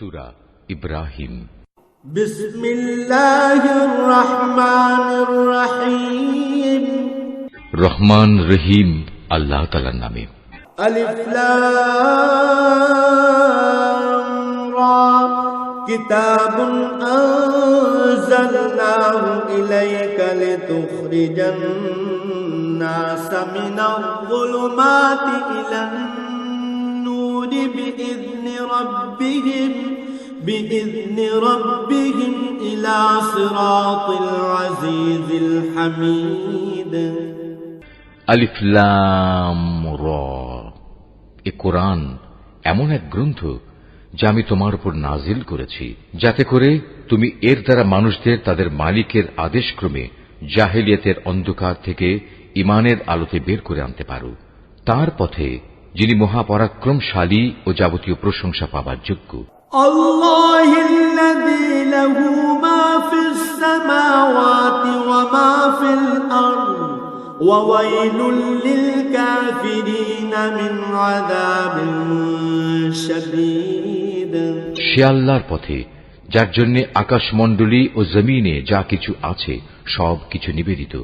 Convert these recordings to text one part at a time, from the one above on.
সূরা ইব্রাহিম। বিসমিল্লাহির রহমানির রহিম। রহমান রহিম আল্লাহ তাআলার নামে। আলিফ লাম রা কিতাবুন আনজালনাহু ইলাইকা লিতুখরিজান নাসা মিনাল যুলুমাতি ইলান নূরি বিইذনি রাব্বিহিম ইলা সিরাতিল আজিজিল হামিদ। আলিফ লাম রা। এ কোরআন এমন এক গ্রন্থ যা আমি তোমার উপর নাজিল করেছি, যাতে করে তুমি এর দ্বারা মানুষদের তাদের মালিকের আদেশক্রমে জাহেলিয়াতের অন্ধকার থেকে ঈমানের আলোতে বের করে আনতে পারো, তার পথে যিনি মহাপরাক্রমশালী ও যাবতীয় প্রশংসা পাবার যোগ্য। আল্লাহিল্লাযী লাহু মা ফিস সামাওয়াতি ওয়া মা ফিল আরদ ওয়া ওয়াইলুল লিল কাফিরিনা মিন আযাবিন শাদীদ। সে আল্লাহর পথে যার জন্য আকাশমণ্ডলী ও জমিনে যা কিছু আছে সব কিছু নিবেদিত।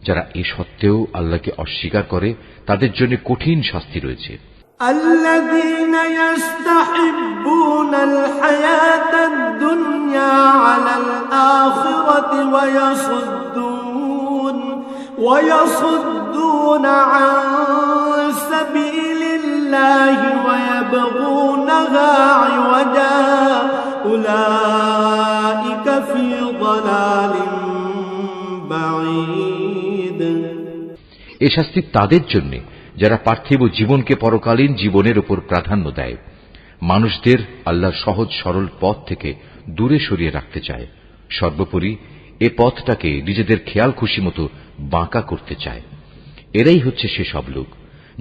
যারা এ সত্ত্বেও আল্লাহকে অস্বীকার করে তাদের জন্য কঠিন শাস্তি রয়েছে। আল্লাযীনা ইস্তাহিব্বুনাল হায়াতাদ দুনিয়া আলাল আখিরাতি ওয়া ইয়াসুদ্দুনা আন সাবিলিল্লাহি ওয়া ইয়াবগুনাহা ইওয়াজা উলাইকা ফি দালালিন বাঈদ। এ শাস্তি তাদের জন্য যারা পার্থিব জীবনকে পরকালীন জীবনের উপর প্রাধান্য দেয়, মানুষদের আল্লাহর সহজ সরল পথ থেকে দূরে সরিয়ে রাখতে চায়, সর্বোপরি এ পথটাকে নিজেদের খেয়াল খুশি মতো বাঁকা করতে চায়। এরাই হচ্ছে সেসব লোক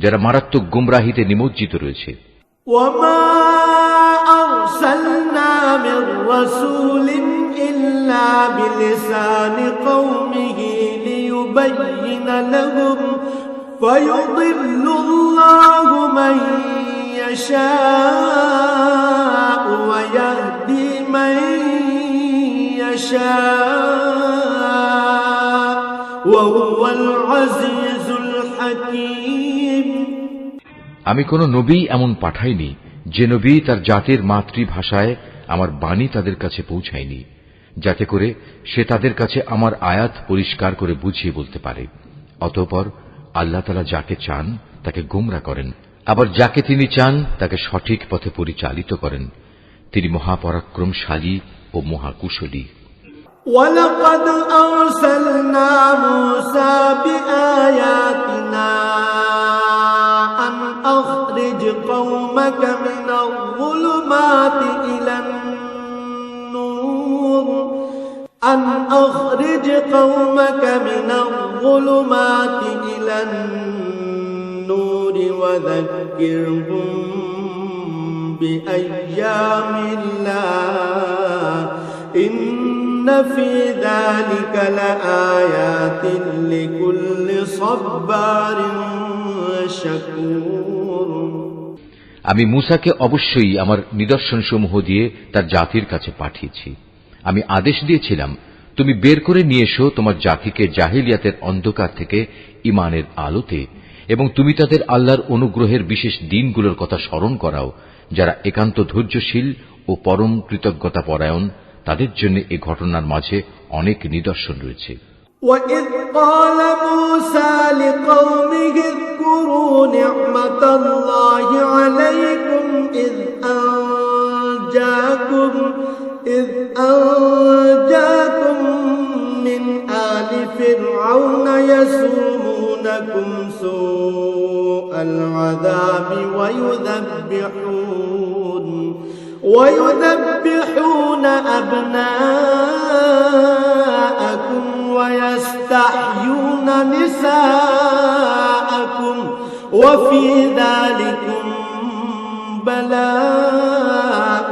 যারা মারাত্মক গুমরাহিতে নিমজ্জিত রয়েছে। ওয়ামা আরসালনা মির রাসূলিন ইল্লা বিলিসানি কওমিহি লিয়ুবায়্যিনা লাহুম ফায়ুদিল্লুল্লাহু মান ইয়াশাউ ওয়া ইয়াহদি মান ইয়াশাউ ওয়া হুয়াল আজিজুল হাকীম। আমি কোন নবী এমন পাঠাইনি যে নবী তার জাতির মাতৃভাষায় আমার বাণী তাদের কাছে পৌঁছায়নি, যাতে করে সে তাদের কাছে আমার আয়াত পরিষ্কার করে বুঝিয়ে বলতে পারে। অতঃপর আল্লাহ তাআলা যাকে চান তাকে গোমরা করেন, আবার যাকে তিনি চান তাকে সঠিক পথে পরিচালিত করেন। তিনি মহাপরাক্রমশালী ও মহাকুশলী। ওয়ালাকাদ আরসালনা মূসা বিআয়াতিনা আন আখরিজ কওমাকা মিনাল যুলুমাতি ইলান নূর أن أخرج قومك من الظلمات إلى النور وذكرهم بأيام الله إن في ذلك لآيات لكل صبار شكور। আমি মূসাকে অবশ্যই আমার নিদর্শনসমূহ দিয়ে তার জাতির কাছে পাঠিয়েছি। আমি আদেশ দিয়েছিলাম, তুমি বের করে নিয়ে এসো তোমার জাতিকে জাহিলিয়াতের অন্ধকার থেকে ঈমানের আলোতে, এবং তুমি তাদের আল্লাহর অনুগ্রহের বিশেষ দিনগুলোর কথা স্মরণ করাও। যারা একান্ত ধৈর্যশীল ও পরম কৃতজ্ঞতা পরায়ণ, তাদের জন্য এ ঘটনার মাঝে অনেক নিদর্শন রয়েছে। وَإِذْ قَالَ مُوسَى لِقَوْمِهِ اذْكُرُوا نِعْمَةَ اللَّهِ عَلَيْكُمْ إِذْ أنجاكم من آل فرعون يسومونكم سوء العذاب ويذبحون أبناءكم ويستحيون نساءكم وفي ذلكم بلاء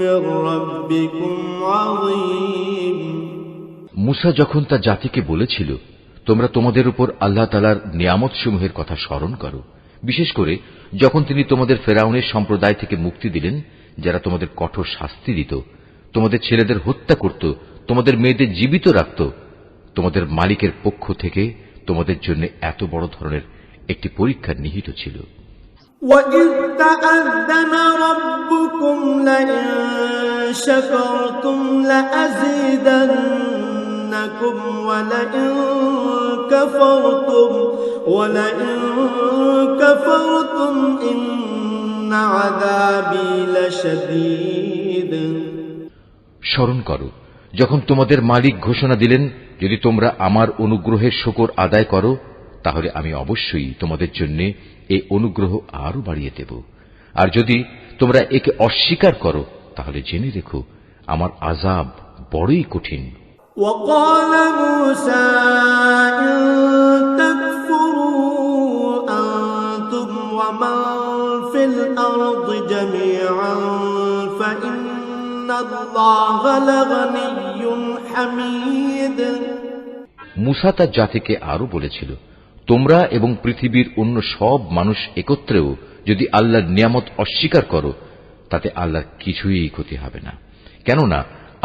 من ربكم عظيم। মূসা যখন তার জাতিকে বলেছিল, তোমরা তোমাদের উপর আল্লাহ তাআলার নিয়ামত সমূহের কথা স্মরণ করো, বিশেষ করে যখন তিনি তোমাদের ফেরাউনের সম্প্রদায় থেকে মুক্তি দিলেন, যারা তোমাদের কঠোর শাস্তি দিত, তোমাদের ছেলেদের হত্যা করত, তোমাদের মেয়েদের জীবিত রাখত, তোমাদের মালিকের পক্ষ থেকে তোমাদের জন্য এত বড় ধরনের একটি পরীক্ষা নিহিত ছিল। وَإِذْ تَأَذَّنَ رَبُّكُمْ لَئِن شَكَرْتُمْ لَأَزِيدَنَّكُمْ وَلَئِن كَفَرْتُمْ إِنَّ عَذَابِي لَشَدِيدٌ। স্মরণ করো, যখন তোমাদের মালিক ঘোষণা দিলেন, যদি তোমরা আমার অনুগ্রহের শুকর আদায় করো, তাহলে আমি অবশ্যই তোমাদের জন্য এই অনুগ্রহ আরো বাড়িয়ে দেব। আর যদি তোমরা একে অস্বীকার করো, তাহলে জেনে রেখো আমার আযাব বড়ই কঠিন। وقال موسى إن تكفروا أنتم ومن في الأرض جميعا فإن الله لغني حميد। মুসা তার জাতিকে আরো বলেছিল, তোমরা এবং পৃথিবীর অন্য সব মানুষ একত্রেও যদি আল্লাহর নিয়ামত অস্বীকার করো, তাতে আল্লাহর কিছুই ক্ষতি হবে না, কেননা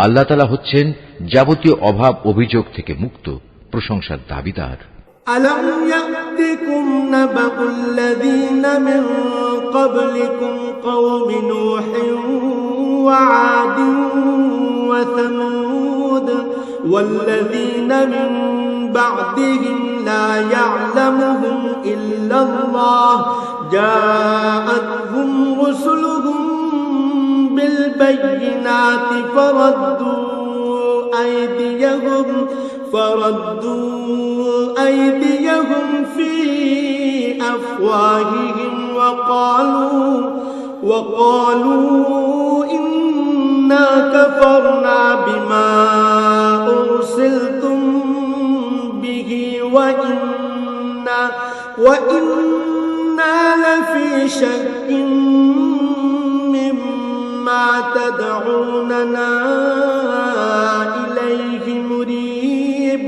আল্লাহ তাআলা হচ্ছেন যাবতীয় অভাব অভিযোগ থেকে মুক্ত, প্রশংসার দাবিদার। ألم يأتكم نبأ الذين من قبلكم قوم نوح وعاد وثمود والذين من بعدهم لا يعلمهم إلا الله جاءتهم رسلهم بالبينات فردوا أيديهم في أفواههم وقالوا إنا كفرنا بما أرسلتم به وإنا لفي شك مما تدعوننا إليه مريب।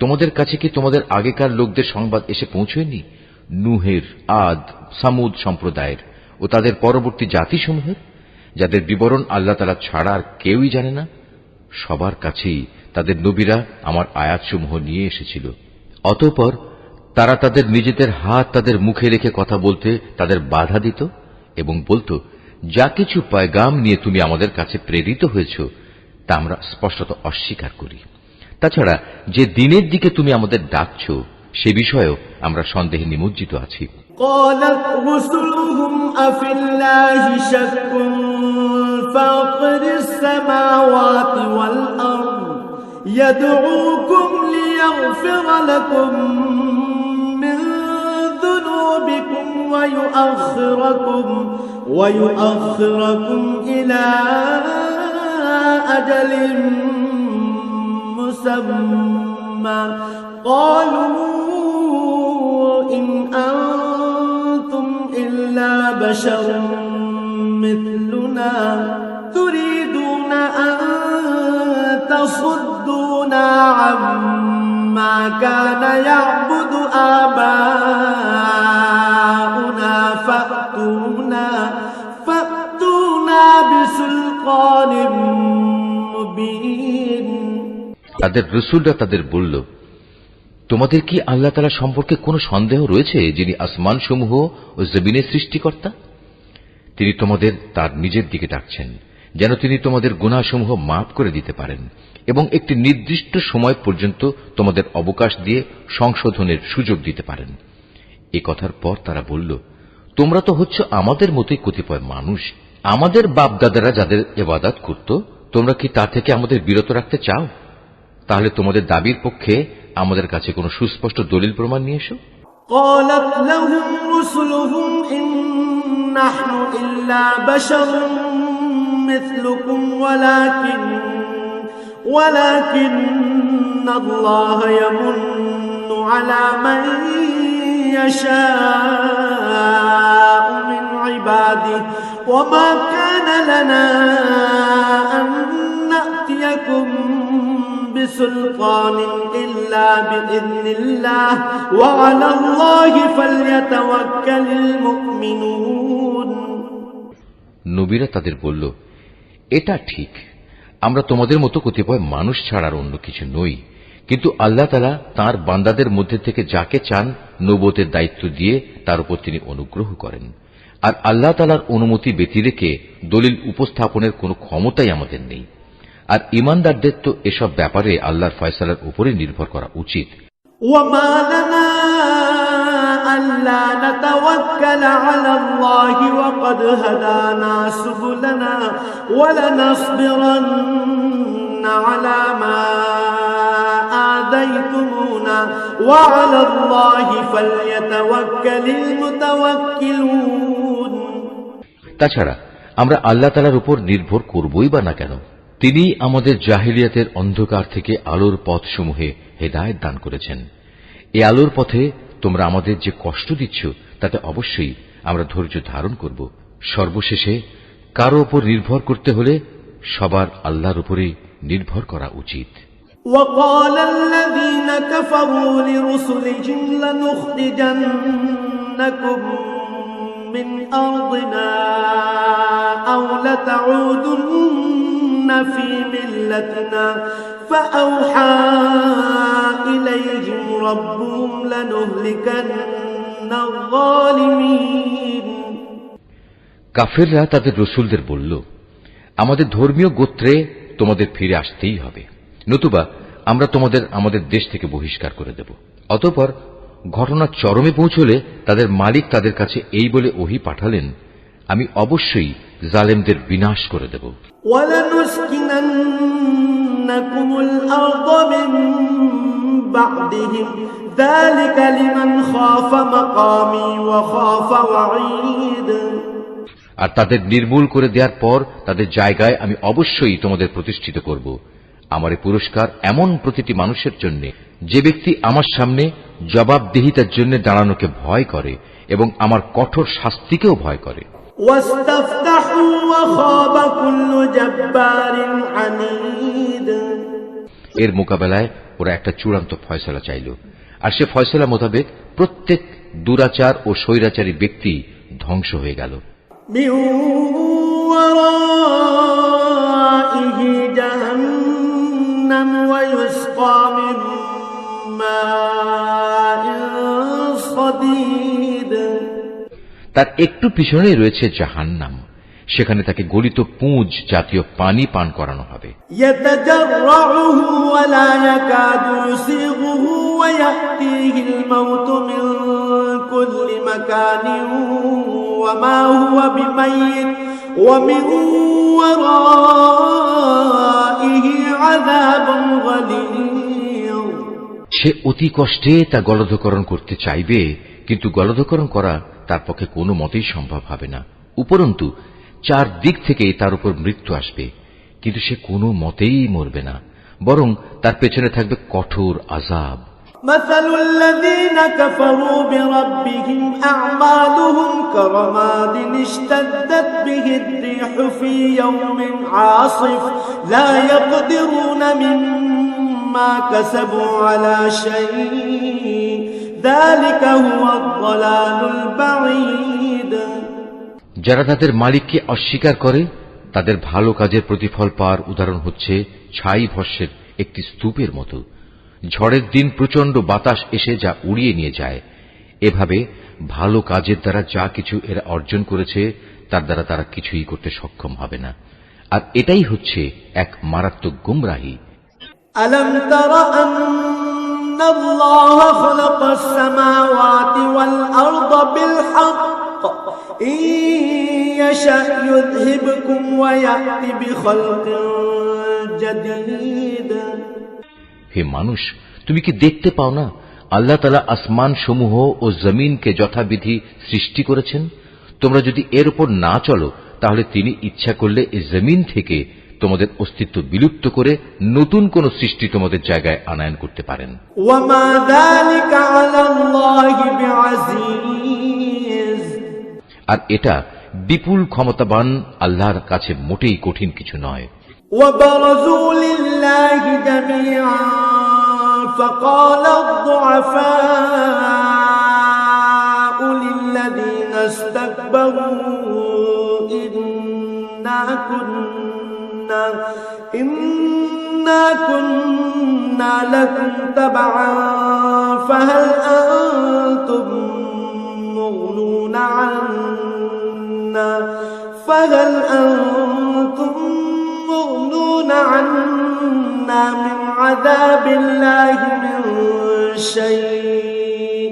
তোমাদের কাছে কি তোমাদের আগেকার লোকদের সংবাদ এসে পৌঁছয়নি? নূহের, আদ, সামুদ সম্প্রদায়ের ও তাদের পরবর্তী জাতিসমূহের, যাদের বিবরণ আল্লাহ তাআলা ছাড়া আর কেউই জানে না। সবার কাছেই তাদের নবীরা আমার আয়াতসমূহ নিয়ে এসেছিল। অতঃপর তারা তাদের নিজেদের হাত তাদের মুখে রেখে কথা বলতে তাদের বাধা দিত এবং বলত, যা কিছু পয়গাম নিয়ে তুমি আমাদের কাছে প্রেরিত হয়েছ তা আমরা স্পষ্টত অস্বীকার করি। তাছাড়া যে দিনের দিকে তুমি আমাদের ডাকছ সে বিষয়েও আমরা সন্দেহে নিমজ্জিত আছি। قالت رسلهم أفي الله شك فاطر السماوات والأرض يدعوكم ليغفر لكم من ذنوبكم ويؤخركم إلى أجل مسمى قالوا إن أنتم إلا بشر مثلنا تريدون أن تصدونا عما كان يعبد آباؤنا فأتونا بسلطان مبين। তাদের রাসূলরা তাদের বলল, তোমাদের কি আল্লাহ তাআলা সম্পর্কে কোনো সন্দেহ রয়েছে, যিনি আসমানসমূহ ও জমিনের সৃষ্টিকর্তা? তিনি তোমাদের তার নিজের দিকে ডাকছেন, যেন তিনি তোমাদের গুনাহসমূহ মাফ করে দিতে পারেন এবং একটি নির্দিষ্ট সময় পর্যন্ত তোমাদের অবকাশ দিয়ে সংশোধনের সুযোগ দিতে পারেন। এই কথার পর তারা বলল, তোমরা তো হচ্ছ আমাদের মতোই কতিপয় মানুষ। আমাদের বাপদাদারা যাদের ইবাদত করত, তোমরা কি তা থেকে আমাদের বিরত রাখতে চাও? তাহলে তোমাদের দাবির পক্ষে আমাদের কাছে কোনো সুস্পষ্ট দলিল প্রমাণ নিয়ে এসো। قالت لهم رسلهم إن نحن إلا بشر مثلكم ولكن الله يمن على من يشاء من عباده وما كان لنا أن نأتيكم بسلطان إلا بإذن الله وعلى الله فليتوكل المؤمنون। নবীরা তাদের বলল, এটা ঠিক, আমরা তোমাদের মতো কতিপয় মানুষ ছাড়ার অন্য কিছু নই, কিন্তু আল্লাহ তাআলা তাঁর বান্দাদের মধ্যে থেকে যাকে চান নবুয়তের দায়িত্ব দিয়ে তার উপর তিনি অনুগ্রহ করেন। আর আল্লাহ তাআলার অনুমতি ব্যতিরেকে দলিল উপস্থাপনের কোনো ক্ষমতাই আমাদের নেই। আর ঈমানদারদের তো এসব ব্যাপারে আল্লাহর ফয়সালার উপরে নির্ভর করা উচিত। وما لنا ألا نتوكل على الله وقد هدانا سبلنا ولنصبرن على ما آذيتمونا وعلى الله فليتوكل المتوكلون। তাছাড়া আমরা আল্লাহ তাআলার উপর নির্ভর করবই বা না কেন? তিনি আমাদের জাহিলিয়াতের অন্ধকার থেকে আলোর পথসমূহে হেদায়েত দান করেছেন। এই আলোর পথে তোমরা আমাদের যে কষ্ট দিচ্ছ তাতে অবশ্যই আমরা ধৈর্য ধারণ করব। সর্বশেষে কারো উপর নির্ভর করতে হলে সবার আল্লাহর উপরেই নির্ভর করা উচিত। وقال الذين كفروا لرسلهم لنخرجنكم من أرضنا أو لتعودن في ملتنا فأوحى إليهم ربهم لنهلكن الظالمين। কাফেররা তাদের রসুলদের বলল, আমাদের ধর্মীয় গোত্রে তোমাদের ফিরে আসতেই হবে, নতুবা আমরা তোমাদের আমাদের দেশ থেকে বহিষ্কার করে দেব। অতঃপর ঘটনা চরমে পৌঁছলে তাদের মালিক তাদের কাছে এই বলে ওহী পাঠালেন, আমি অবশ্যই জালেমদের বিনাশ করে দেব। وَلَنُسْكِنَنَّكُمُ الْأَرْضَ مِنْ بَعْدِهِمْ ذَلِكَ لِمَنْ خَافَ مَقَامِي وَخَافَ وَعِيدِ। আর তাদের নির্মূল করে দেওয়ার পর তাদের জায়গায় আমি অবশ্যই তোমাদের প্রতিষ্ঠিত করব। আমার এই পুরস্কার এমন প্রতিটি মানুষের জন্য যে ব্যক্তি আমার সামনে জবাবদিহিতার জন্য দাঁড়ানোকে ভয় করে এবং আমার কঠোর শাস্তিকেও ভয় করে। وَاسْتَفْتَحُوا وَخَابَ كُلُّ جَبَّارٍ عَنِيدٍ। এর মোকাবেলায় ওরা একটা চূড়ান্ত ফয়সালা চাইল, আর সে ফয়সালা মোতাবেক প্রত্যেক দুরাচার ও স্বৈরাচারী ব্যক্তি ধ্বংস হয়ে গেল। مِنْ وَرَائِهِ جَهَنَّمُ وَيُسْقَى مِنْ مَاءٍ صَدِيدٍ। তার একটু পিছনেই রয়েছে জাহান্নাম, সেখানে তাকে গলিত পুঁজ জাতীয় পানি পান করানো হবে। يَتَجَرَّعُهُ وَلَا يَكَادُ يُسِيغُهُ وَيَأْتِيهِ الْمَوْتُ مِنْ كُلِّ مَكَانٍ وَمَا هُوَ بِمَيِّتٍ وَمِنْ وَرَائِهِ عَذَابٌ غَلِيظٌ। সে অতি কষ্টে তা গলদকরণ করতে চাইবে, কিন্তু গলদকরণ করা তার পক্ষে কোনো মতেই সম্ভব হবে না। উপরন্তু চারদিক থেকে তার উপর মৃত্যু আসবে, কিন্তু সে কোনো মতেই মরবে না, বরং তার পেছনে থাকবে কঠোর আযাব। مثل الذين كفروا بربهم أعمالهم كرماد اشتدت به الريح في يوم عاصف لا يقدرون مما كسبوا على شيء ذلك هو الضلال البعيد। যারা তাদের মালিককে অস্বীকার করে তাদের ভালো কাজের প্রতিফল পাওয়ার উদাহরণ হচ্ছে ছাই ভস্মের একটি স্তূপের মতো। ঝড়ের দিন প্রচন্ড বাতাস এসে যা উড়িয়ে নিয়ে যায়। এভাবে ভালো কাজের দ্বারা যা কিছু এরা অর্জন করেছে তার দ্বারা তারা কিছুই করতে সক্ষম হবে না, আর এটাই হচ্ছে এক মারাত্মক গুমরাহি। ألم تر أن الله خلق السماوات والأرض بالحق إن يشأ يذهبكم ويأتي بخلق جديد। হে মানুষ, তুমি কি দেখতে পাও না আল্লাহ তাআলা আসমান সমূহ ও জমিনকে যথাবিধি সৃষ্টি করেছেন? তোমরা যদি এর উপর না চলো তাহলে তিনি ইচ্ছা করলে এই জমিন থেকে তোমাদের অস্তিত্ব বিলুপ্ত করে নতুন কোন সৃষ্টি তোমাদের জায়গায় আনয়ন করতে পারেন। ওয়ামা যালিকা আলাল্লাহি বিআযীজ। আর এটা বিপুল ক্ষমতাবান আল্লাহর কাছে মোটেই কঠিন কিছু নয়। وبرزوا لله جميعا فقال الضعفاء للذين استكبروا إن كنا لكم تبعا فهل أنتم مغنون عنا من عذاب الله من شيء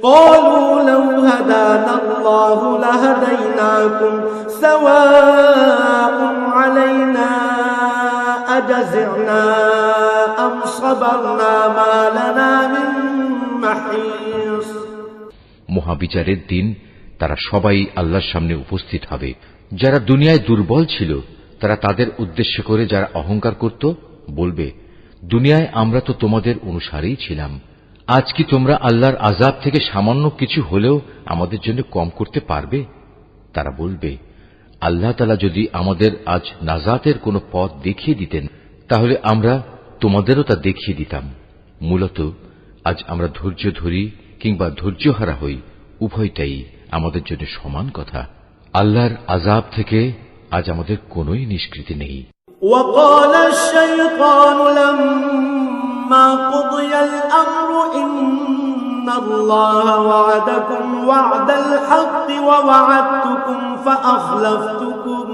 قالوا لو هدانا الله لهديناكم سواء علينا أجزعنا أم صبرنا ما لنا من محيص মহাবিচারের দিন তারা সবাই আল্লাহর সামনে উপস্থিত হবে। যারা দুনিয়ায় দুর্বল ছিল তারা তাদের উদ্দেশ্য করে যারা অহংকার করত বলবে, দুনিয়ায় আমরা তো তোমাদের অনুসারীই ছিলাম, আজ কি তোমরা আল্লাহর আযাব থেকে সামান্য কিছু হলেও আমাদের জন্য কম করতে পারবে? তারা বলবে, আল্লাহ তাআলা যদি আমাদের আজ নাজাতের কোনো পথ দেখিয়ে দিতেন তাহলে আমরা তোমাদেরও তা দেখিয়ে দিতাম। মূলত আজ আমরা ধৈর্য ধরি কিংবা ধৈর্যহারা হই, উভয়টাই আমাদের জন্য সমান কথা। আল্লাহর আযাব থেকে আজ আমাদের কোনোই নিষ্কৃতি নেই। وقال الشيطان لما قضي الأمر إن الله وعدكم وعد الحق ووعدتكم فأخلفتكم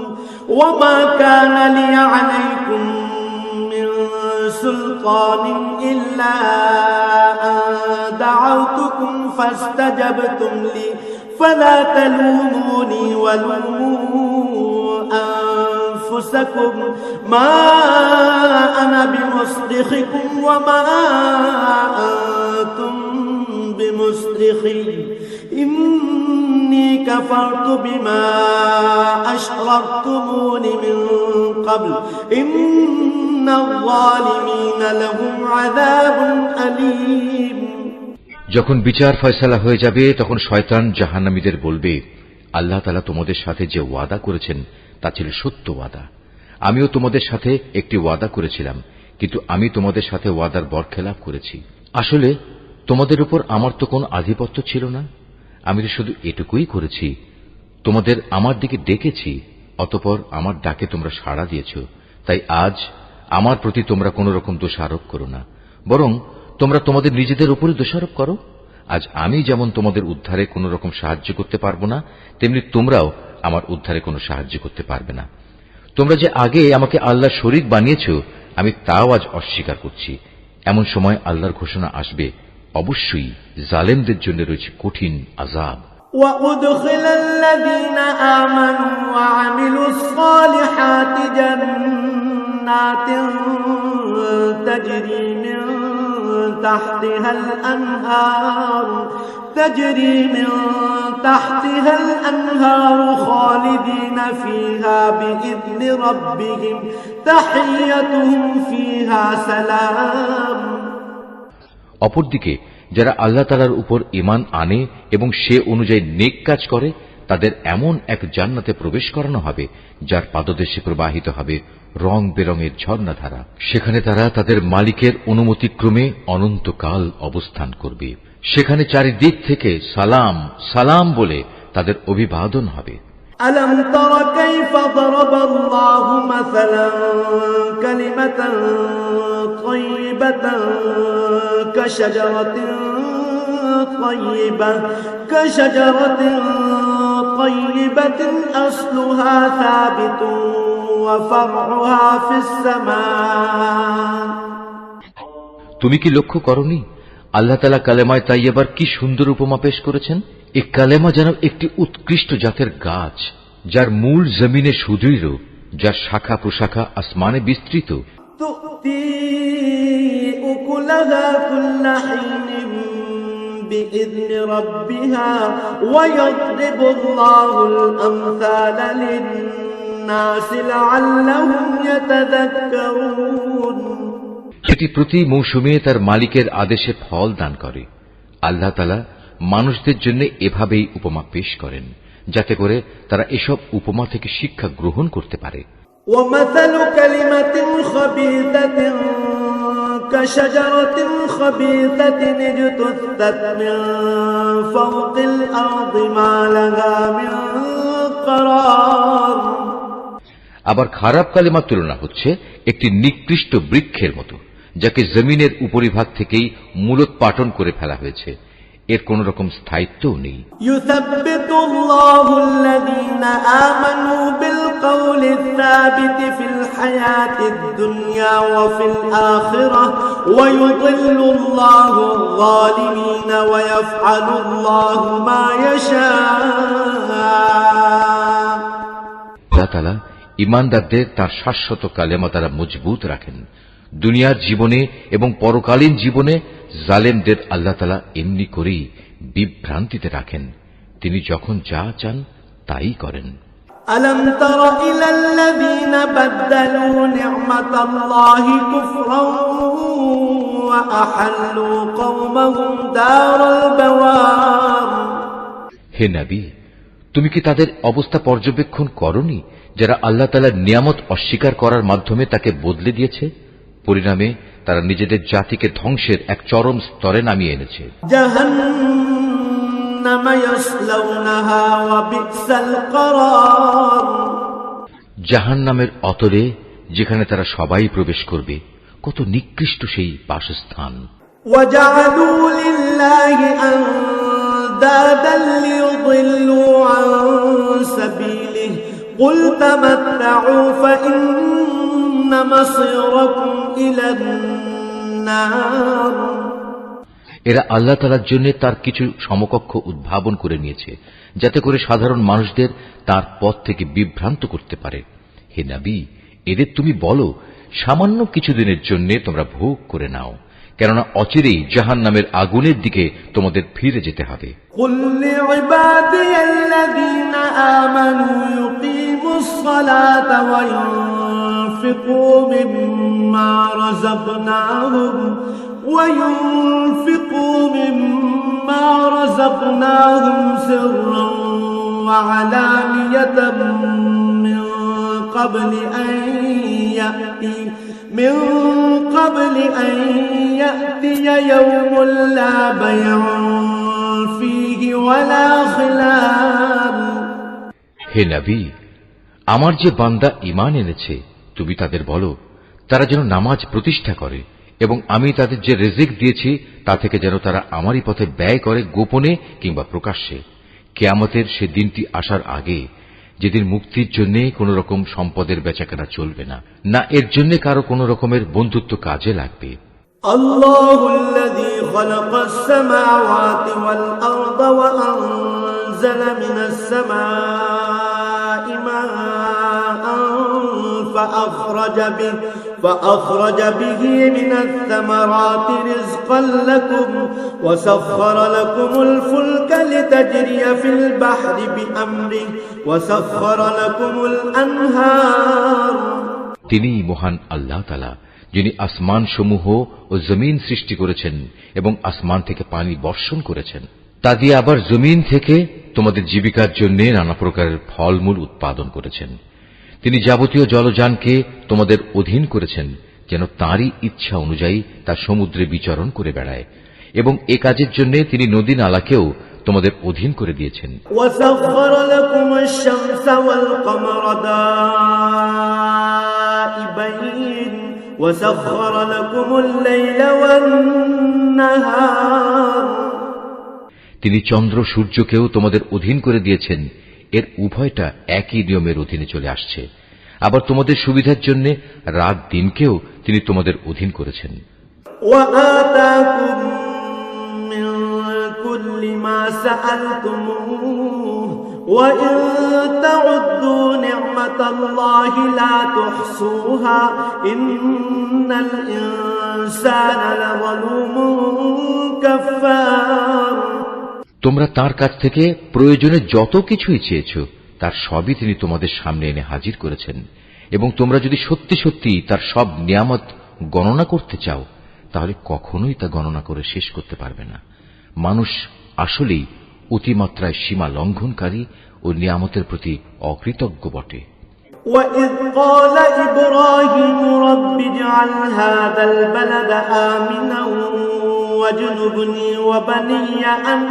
وما كان لي عليكم من سلطان إلا أن دعوتكم فاستجبتم لي فلا تلوموني ولوموا أنفسكم ما أنا بمصرخكم وما أنتم بمصرخي إني كفرت بما أشركتمون من قبل إن الظالمين لهم عذاب أليم। যখন বিচার ফয়সালা হয়ে যাবে তখন শয়তান জাহান্নামীদের বলবে, আল্লাহ তাআলা তোমাদের সাথে যে ওয়াদা করেছেন তা ছিল সত্য ওয়াদা। আমিও তোমাদের সাথে একটি ওয়াদা করেছিলাম, কিন্তু আমি তোমাদের সাথে ওয়াদার বরখেলাপ করেছি। আসলে তোমাদের উপর আমার তো কোনো আধিপত্য ছিল না, আমি তো শুধু এটুকুই করেছি, তোমাদের আমার দিকে ডেকেছি, অতঃপর আমার ডাকে তোমরা সাড়া দিয়েছ। তাই আজ আমার প্রতি তোমরা কোন রকম দোষারোপ করো না, বরং তোমরা তোমাদের নিজেদের উপরে দোষারোপ করো। আজ আমি যেমন তোমাদের উদ্ধারে কোন রকম সাহায্য করতে পারবো না, তেমনি তোমরাও আমার উদ্ধারে কোনো সাহায্য করতে পারবে না। তোমরা যে আগে আমাকে আল্লাহর শরীক বানিয়েছ আমি তাও আজ অস্বীকার করছি। এমন সময় আল্লাহর ঘোষণা আসবে, অবশ্যই জালেমদের জন্য রয়েছে কঠিন আযাব। وأدخل الذين آمنوا وعملوا الصالحات جنات تجري من تحتها الأنهار خالدين فيها بإذن ربهم تحيتهم فيها سلام। অপরদিকে যারা আল্লাহ তাআলার উপর ঈমান আনে এবং সে অনুযায়ী নেক কাজ করে তাদের এমন এক জান্নাতে প্রবেশ করানো হবে যার পাদদেশে প্রবাহিত হবে রং বেরঙের ঝর্ণাধারা। সেখানে তারা তাদের মালিকের অনুমতিক্রমে অনন্তকাল অবস্থান করবে। সেখানে চারিদিক থেকে সালাম সালাম বলে তাদের অভিবাদন হবে। ألم تر كيف ضرب الله مثلا كلمة طيبة كشجرة طيبة أصلها ثابت وفرعها في السماء। তুমি কি লক্ষ্য করনি আল্লাহ তাআলা কালেমায়ে তাইয়্যিবার কি সুন্দর উপমা পেশ করেছেন? এই কালেমা যেন একটি উৎকৃষ্ট জাতের গাছ, যার মূল জমিনে সুদৃঢ়, যার শাখা প্রশাখা আসমানে বিস্তৃত। تؤتي أكلها كل حين بإذن ربها ويضرب الله الأمثال للناس لعلهم يتذكرون। সেটি প্রতি মৌসুমে তার মালিকের আদেশে ফল দান করে। আল্লাহ তাআলা মানুষদের জন্য এভাবেই উপমা পেশ করেন, যাতে করে তারা এসব উপমা থেকে শিক্ষা গ্রহণ করতে পারে। ومثل كلمة خبيثة كشجرة خبيثة اجتثت من فوق الأرض ما لها من قرار। আবার খারাপ কালেমার তুলনা হচ্ছে একটি নিকৃষ্ট বৃক্ষের মতো, যাকে জমিনের উপরিভাগ থেকেই মূলোৎপাটন করে ফেলা হয়েছে, এর কোন রকম স্থায়িত্বও নেই। ইউসাব্বিতু আল্লাহুল্লাযীনা আমানু বিল কওলিস সাবিতি ফিল হায়াতিদ দুনিয়া ওয়া ফিল আখিরাহ ওয়া ইউযিল্লুল্লাহু আয-যালিমিনা ওয়া ইয়াফআলুল্লাহু মা ইয়াশা। আল্লাহ তাআলা ঈমানদারদের তার শাশ্বত কালেমা দ্বারা মজবুত রাখেন। দুনিয়ার জীবনে এবং পরকালীন জীবনে জালেমদের আল্লাহ তাআলা এমনি করেই বিভ্রান্তিতে রাখেন। তিনি যখন যা চান তাই করেন। ألم تر إلى الذين بدلوا نعمة الله كفرا وأحلوا قومهم دار البوار। হে নবী, তুমি কি তাদের অবস্থা পর্যবেক্ষণ করনি যারা আল্লাহ তাআলার নিয়ামত অস্বীকার করার মাধ্যমে তাকে বদলে দিয়েছে? পরিণামে তারা নিজেদের জাতিকে ধ্বংসের এক চরম স্তরে নামিয়ে এনেছে। জাহান্নাম ইয়াসলাউনাহা ওয়া বিসাল করার। জাহান্নামের অতলে যেখানে তারা সবাই প্রবেশ করবে, কত নিকৃষ্ট সেই বাসস্থান। ওয়াজআলু লিল্লাহি আনদাদান লিয়ুদিল্লু আন সাবিলিহি কুল তামাত্তাউ ফাইন্না মাসীরাকুম ইলান নার। এরা আল্লাহ তাআলার জন্য তার কিছু সমকক্ষ উদ্ভাবন করে নিয়েছে, যাতে করে সাধারণ মানুষদের তার পথ থেকে বিভ্রান্ত করতে পারে। হে নবী, এদের তুমি বলো, সামান্য কিছুদিনের জন্য তোমরা ভোগ করে নাও, কেননা অচিরেই জাহান্নামের আগুনের দিকে তোমাদের ফিরে যেতে হবে। কুল লিইবাদিয়াল্লাযীনা আমানু ইউকিমুস সালাতা ওয়া ইউনফিকু মিম্মা রাযাকনাহুম وينفقوا مما رزقناهم سرا وعلانية من قبل أن يأتي يوم لا بيع فيه ولا خلال। হে নবী, আমার যে বান্দা ঈমান এনেছে, তুমি তাদের বলো তারা যেন নামাজ প্রতিষ্ঠা করে এবং আমি তাদের যে রিজিক দিয়েছি তা থেকে যেন তারা আমারই পথে ব্যয় করে, গোপনে কিংবা প্রকাশ্যে। কিয়ামতের সে দিনটি আসার আগে, যেদিন মুক্তির জন্য কোন রকম সম্পদের বেচাকেনা চলবে না, না এর জন্য কারো কোন রকমের বন্ধুত্ব কাজে লাগবে। আল্লাহুল্লাযী খালাকাস সামাওয়াতি ওয়াল আরদা ওয়া আনজালা মিনাস সামাই মাআন فأخرج به من الثمرات رزقا لكم وسخر لكم الفلك لتجري في البحر بأمره وسخر لكم الأنهار। তিনি মহান আল্লাহ তাআলা, যিনি আসমান সমূহ ও জমিন সৃষ্টি করেছেন এবং আসমান থেকে পানি বর্ষণ করেছেন, তা দিয়ে আবার জমিন থেকে তোমাদের জীবিকার জন্য নানা প্রকারের ফলমূল উৎপাদন করেছেন। তিনি যাবতীয় জলযানকে তোমাদের অধীন করেছেন, যেন তাঁরই ইচ্ছা অনুযায়ী তা সমুদ্রে বিচরণ করে বেড়ায়, এবং এ কাজের জন্য তিনি নদী নালাকেও তোমাদের অধীন করে দিয়েছেন। وَسَخَّرَ لَكُمُ الشَّمْسَ وَالْقَمَرَ دَائِبَيْنِ وَسَخَّرَ لَكُمُ اللَّيْلَ وَالنَّهَارَ। তিনি চন্দ্র সূর্যকেও তোমাদের অধীন করে দিয়েছেন। এর উভয়টা একই নিয়মের অধীনে চলে আসছে। আবার তোমাদের সুবিধার জন্য রাত দিনকেও তিনি তোমাদের অধীন করেছেন। وَآتَاكُم مِّن كُلِّ مَا سَأَلْتُمُوهُ وَإِن تَعُدُّوا نِعْمَةَ اللَّهِ لَا تُحْصُوهَا إِنَّ الْإِنسَانَ لَظَلُومٌ كَفَّارٌ। তোমরা তার কাছ থেকে প্রয়োজনে যত কিছুই চেয়েছ, তার সবই তিনি তোমাদের সামনে এনে হাজির করেছেন, এবং তোমরা যদি সত্যি সত্যি তার সব নিয়ামত গণনা করতে চাও, তাহলে কখনোই তা গণনা করে শেষ করতে পারবে না। মানুষ আসলেই অতিমাত্রায় সীমা লঙ্ঘনকারী ও নিয়ামতের প্রতি অকৃতজ্ঞ বটে। وَإِذْ قَالَ إِبْرَاهِيمُ رَبِّ اجْعَلْ هَذَا الْبَلَدَ آمِنًا وَاجْنُبْنِي وَبَنِيَّ أَن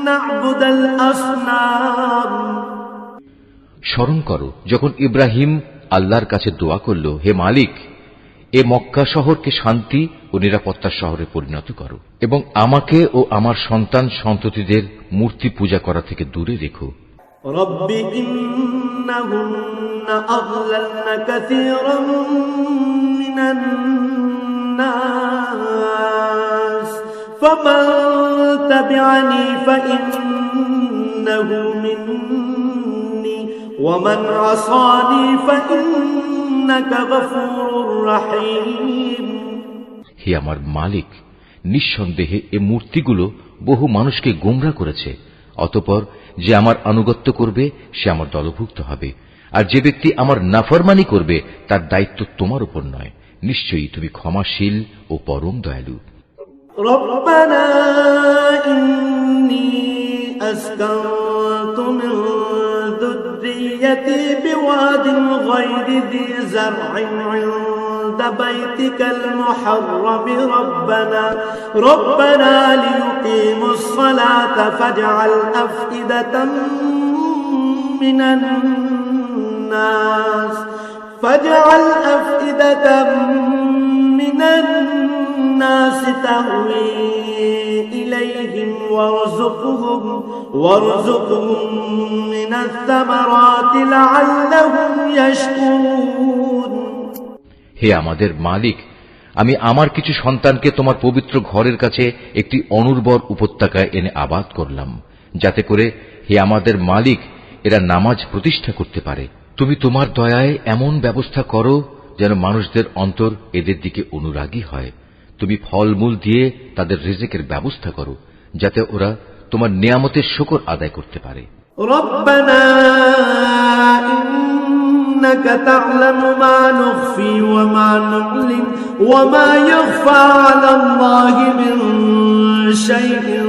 نَّعْبُدَ الْأَصْنَامَ। স্মরণ করো, যখন ইব্রাহিম আল্লাহর কাছে দোয়া করল, হে মালিক, এ মক্কা শহরকে শান্তি ও নিরাপত্তার শহরে পরিণত করো এবং আমাকে ও আমার সন্তান সন্ততিদের মূর্তি পূজা করা থেকে দূরে রেখো। رب إنهن أضللن كثيرا من الناس فمن تبعني فإنه مني ومن عصاني فإنك غفور رحيم। হে আমার মালিক, নিঃসন্দেহে এ মূর্তিগুলো বহু মানুষকে গোমরা করেছে। অতঃপর যে আমার আনুগত্য করবে সে আমার দলভুক্ত হবে, আর যে ব্যক্তি আমার নাফরমানি করবে তার দায়িত্ব তোমার উপর নয়। নিশ্চয়ই তুমি ক্ষমাশীল ও পরম দয়ালু। ربنا إني أسكنت من ذريتي بواد غير ذي زرع عند بيتك المحرم ربنا ليقيموا الصلاة فاجعل أفئدة من الناس تهوي إليهم وارزقهم من الثمرات لعلهم يشكرون। হে আমাদের মালিক, আমি আমার কিছু সন্তানকে তোমার পবিত্র ঘরের কাছে একটি অনুর্বর উপত্যকায় এনে আবাদ করলাম, যাতে করে হে আমাদের মালিক এরা নামাজ প্রতিষ্ঠা করতে পারে। তুমি তোমার দয়ায় এমন ব্যবস্থা করো যেন মানুষদের অন্তর এদের দিকে অনুরাগী হয়। তুমি ফলমূল দিয়ে তাদের রিজিকের ব্যবস্থা করো, যাতে ওরা তোমার নিয়ামতের শুকর আদায় করতে পারে। রব্বানা ইন্নাকা তা'লামু মা নুখফি ওয়া মা নু'লিন ওয়া মা ইয়াখফা 'আলাল্লাহি মিন শাইইন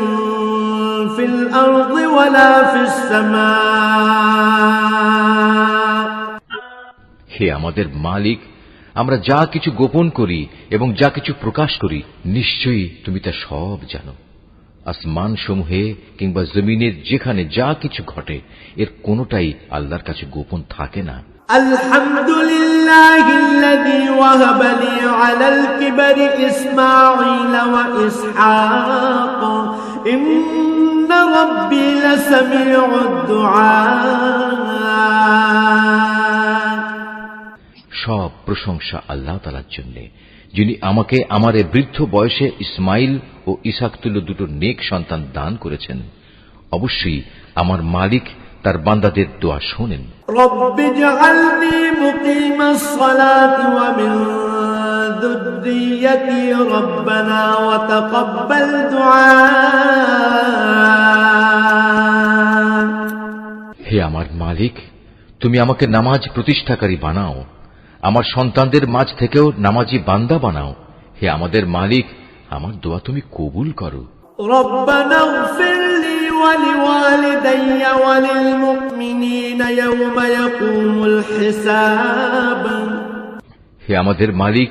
ফিল আরদি ওয়ালা ফিস সামা। হে আমাদের মালিক, আমরা যা কিছু গোপন করি এবং যা কিছু প্রকাশ করি নিশ্চয়ই তুমি তা সব জানো। আসমান সমূহে কিংবা জমিনের যেখানে যা কিছু ঘটে এর কোনোটাই আল্লাহর কাছে গোপন থাকে না। আলহামদুলিল্লাহিল্লাযী ওয়াহাবা লি আলাল কিবরি ইসমাঈল ওয়া ইসহাক ইন্না রাব্বী লাসামিউদ দুআ। সব প্রশংসা আল্লাহ তাআলার জন্য, যিনি আমাকে আমার এই বৃদ্ধ বয়সে ইসমাইল ও ইসহাক তুল্য দুটো নেক সন্তান দান করেছেন। অবশ্যই আমার মালিক তার বান্দাদের দোয়া শোনেন। রব্বি জাআলনি মুকিমাস সালাতি ওয়া মিন যুররিয়্যাতি রব্বানা ওয়া তাকাব্বাল দুআ। হে আমার মালিক, তুমি আমাকে নামাজ প্রতিষ্ঠাকারী বানাও, আমার সন্তানদের মাঝ থেকেও নামাজি বান্দা বানাও। হে আমাদের মালিক, আমার দোয়া তুমি কবুল করো। রব্বানা ইগফিরলি ওয়া লিওয়ালিদাইয়া ওয়া লিল মুমিনিনা ইয়াওমা ইয়াকুমুল হিসাব। হে আমাদের মালিক,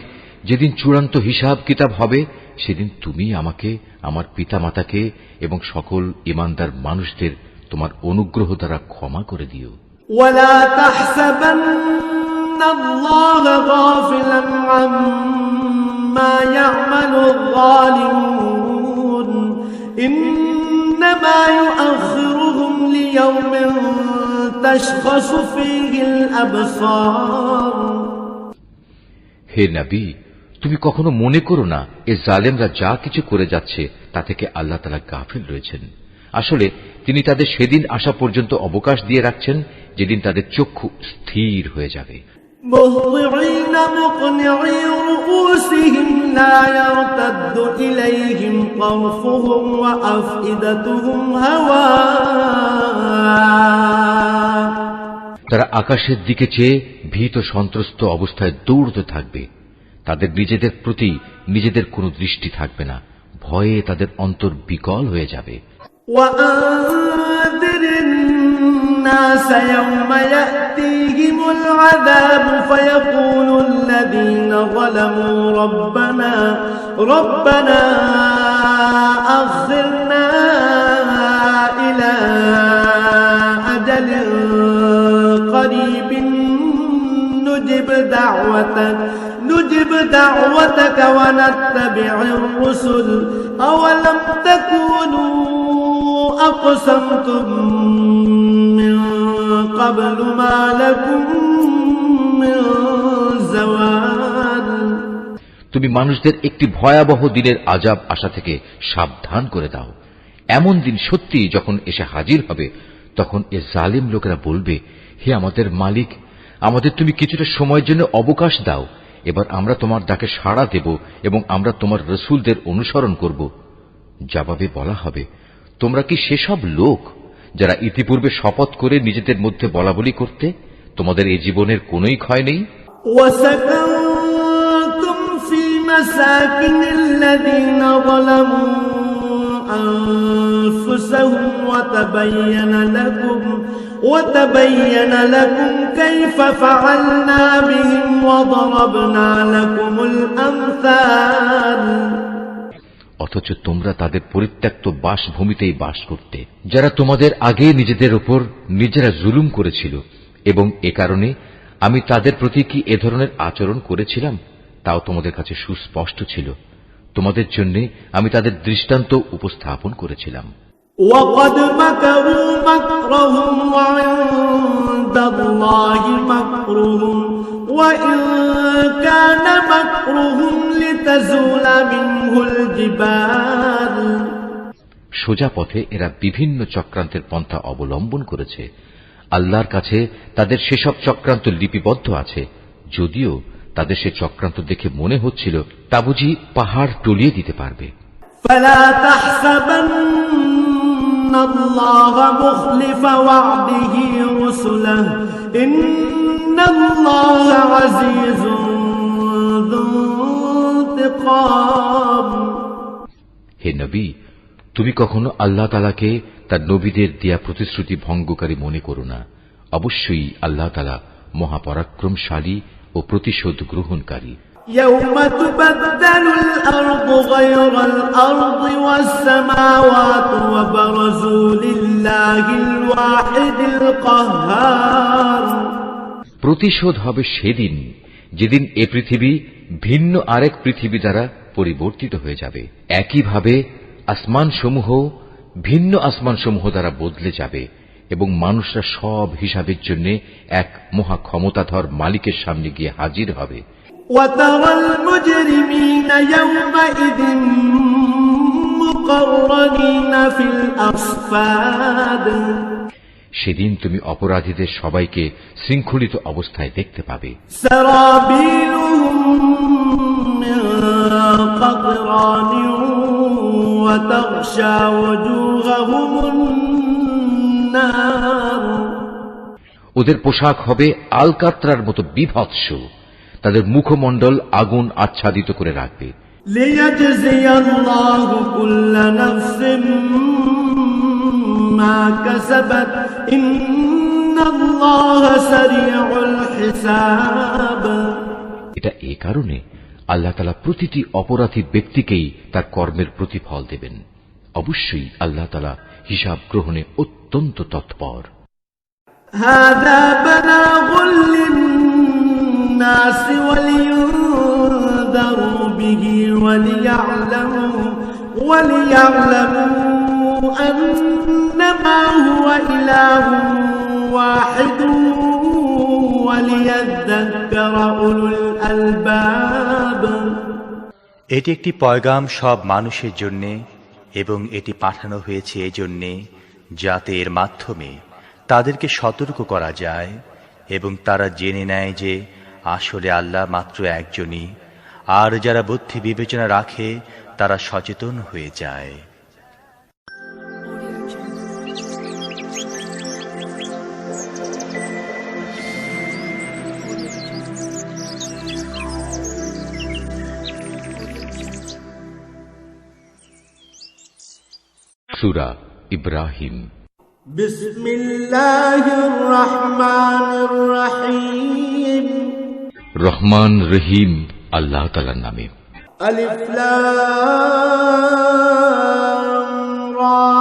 যেদিন চূড়ান্ত হিসাব কিতাব হবে সেদিন তুমি আমাকে, আমার পিতামাতাকে এবং সকল ঈমানদার মানুষদের তোমার অনুগ্রহ দ্বারা ক্ষমা করে দিও। ওয়ালা তাহসাবান্না আল্লাহা গাফিলান আম্মা ইয়া'মালুয যালিমুন ইন্নামা ইউআখিরুহুম লিয়াওমিন তাশখাসু ফীহিল আবসার। হে নবী, তুমি কখনো মনে করো না এ জালেমরা যা কিছু করে যাচ্ছে তা থেকে আল্লাহ তাআলা গাফিল রয়েছেন। আসলে তিনি তাদের সেদিন আসা পর্যন্ত অবকাশ দিয়ে রাখছেন যেদিন তাদের চক্ষু স্থির হয়ে যাবে। মুহতিঈনা মুকনিঈ রুউসিহিম লা ইয়ারতাদ্দু ইলাইহিম তারফুহুম ওয়া আফইদাতুহুম হাওয়া। তারা আকাশের দিকে চেয়ে ভীত সন্ত্রস্ত অবস্থায় দৌড়তে থাকবে। তাদের নিজেদের প্রতি নিজেদের কোনো দৃষ্টি থাকবে না, ভয়ে তাদের অন্তর বিকল হয়ে যাবে। وأنذر الناس يوم يأتيهم العذاب فيقول الذين ظلموا ربنا أخرنا إلى أجل قريب نجب دعوتك ونتبع الرسل أولم تكونوا أقسمتم من قبل ما لكم من زوال। তুমি মানুষদের একটি ভয়াবহ দিনের আযাব আসা থেকে সাবধান করে দাও। এমন দিন সত্যি যখন এসে হাজির হবে, তখন এ জালিম লোকেরা বলবে, হে আমাদের মালিক, আমাদের তুমি কিছুটা সময়ের জন্য অবকাশ দাও, এবার আমরা তোমার ডাকে সাড়া দেব এবং আমরা তোমার রসুলদের অনুসরণ করব। জবাবে বলা হবে, তোমরা কি সেসব লোক যারা ইতিপূর্বে শপথ করে নিজেদের মধ্যে বলাবলি করতে? তোমাদের এই জীবনের কোনোই ক্ষয় নেই। مساكن الذين ظلموا أنفسهم وتبين لكم كيف فعلنا بهم وضربنا لكم الأمثال। অথচ তোমরা তাদের পরিত্যক্ত বাসভূমিতেই বাস করতে, যারা তোমাদের আগে নিজেদের উপর নিজেরা জুলুম করেছিল, এবং এ কারণে আমি তাদের প্রতি কি এ ধরনের আচরণ করেছিলাম তাও তোমাদের কাছে সুস্পষ্ট ছিল। তোমাদের জন্য আমি তাদের দৃষ্টান্ত উপস্থাপন করেছিলাম। وَقَدْ مَكَرُوا مَكْرَهُمْ وَعِندَ اللَّهِ مَكْرُهُمْ وَإِن كَانَ مَكْرُهُمْ لِتَزُولَ مِنْهُ الْجِبَالُ। সোজা পথে এরা বিভিন্ন চক্রান্তের পন্থা অবলম্বন করেছে। আল্লাহর কাছে তাদের সেসব চক্রান্ত লিপিবদ্ধ আছে, যদিও তাদের সে চক্রান্ত দেখে মনে হচ্ছিল তা বুঝি পাহাড় টলিয়ে দিতে পারবে। فَلَا تَحْسَبَنَّ اللَّهَ مُخْلِفَ وَعْدِهِ رُسُلَهُ إِنَّ اللَّهَ عَزِيزٌ ذُو انتقام। হে নবী, তুমি কখনো আল্লাহ তাআলাকে তার নবীদের দেয়া প্রতিশ্রুতি ভঙ্গকারী মনে করো না। অবশ্যই আল্লাহ তাআলা মহাপরাক্রমশালী ও প্রতিশোধ গ্রহণকারী। يوم تبدل الأرض غير الأرض والسماوات وبرزوا لله الواحد القهار। প্রতিশোধ হবে সেদিন যেদিন এ পৃথিবী ভিন্ন আরেক পৃথিবী দ্বারা পরিবর্তিত হয়ে যাবে। একইভাবে আসমানসমূহ ভিন্ন আসমানসমূহ দ্বারা বদলে যাবে এবং মানুষরা সব হিসাবের জন্য এক মহা ক্ষমতাধর মালিকের সামনে গিয়ে হাজির হবে। وترى المجرمين يومئذ مقرنين في الأصفاد। সেদিন তুমি অপরাধীদের সবাইকে শৃঙ্খলিত অবস্থায় দেখতে পাবে। سرابيلهم من قطران وتغشى وجوههم النار। ওদের পোশাক হবে আলকাত্রার মতো বিভৎস, তাদের মুখমণ্ডল আগুন আচ্ছাদিত করে রাখবে। ليجزي الله كل نفس ما كسبت إن الله سريع الحساب। এটা এই কারণে আল্লাহ তাআলা প্রতিটি অপরাধী ব্যক্তিকেই তার কর্মের প্রতিফল দেবেন। অবশ্যই আল্লাহ তাআলা হিসাব গ্রহণে অত্যন্ত তৎপর। هذا بلاغ للناس ولينذروا به وليعلموا أنما هو إله واحد وليذكر أولو الألباب। এটি একটি পয়গাম সব মানুষের জন্য এবং এটি পাঠানো হয়েছে এজন্য যাতে এর মাধ্যমে তাদেরকে সতর্ক করা যায় এবং তারা জেনে নেয় যে আসলে আল্লাহ মাত্র একজনই, আর যারা বুদ্ধি বিবেচনা রাখে তারা সচেতন হয়ে যায়। সূরা ইব্রাহিম। বিসমিল্লাহির রহমানির রহিম। রহমান রহিম আল্লাহ তাআলার নামে। আলিফ লাম রা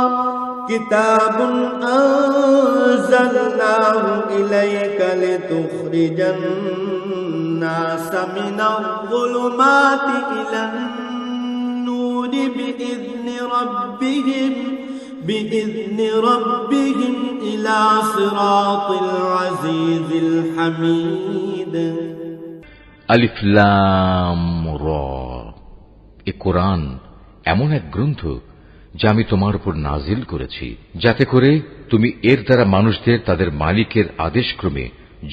কিতাবুন আনজালনাহু ইলাইকা লিতুখরিজান الناس من الظلمات إلى النور بإذن ربهم إلى صراط العزيز الحميد আলিফ লাম র। এ কোরআন এমন এক গ্রন্থ যা আমি তোমার উপর নাজিল করেছি, যাতে করে তুমি এর দ্বারা মানুষদের তাদের মালিকের আদেশক্রমে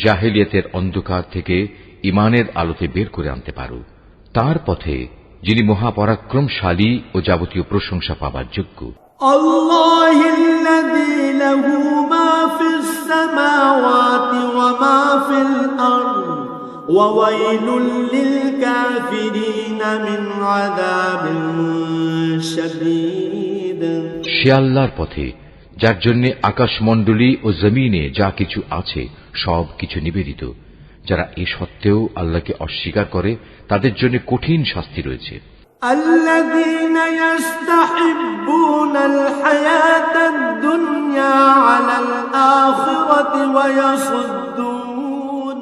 জাহেলিয়াতের অন্ধকার থেকে ঈমানের আলোতে বের করে আনতে পারো, তার পথে যিনি মহাপরাক্রমশালী ও যাবতীয় প্রশংসা পাবার যোগ্য। الله الذي له ما في السماوات وما في الأرض وويل للكافرين من عذاب شديد সে আল্লাহর পথে যার জন্য আকাশমণ্ডলী ও জমিনে যা কিছু আছে সব কিছু নিবেদিত। যারা এ সত্ত্বেও আল্লাহকে অস্বীকার করে তাদের জন্য কঠিন শাস্তি রয়েছে। الذين يستحبون الحياة الدنيا على الآخرة ويصدون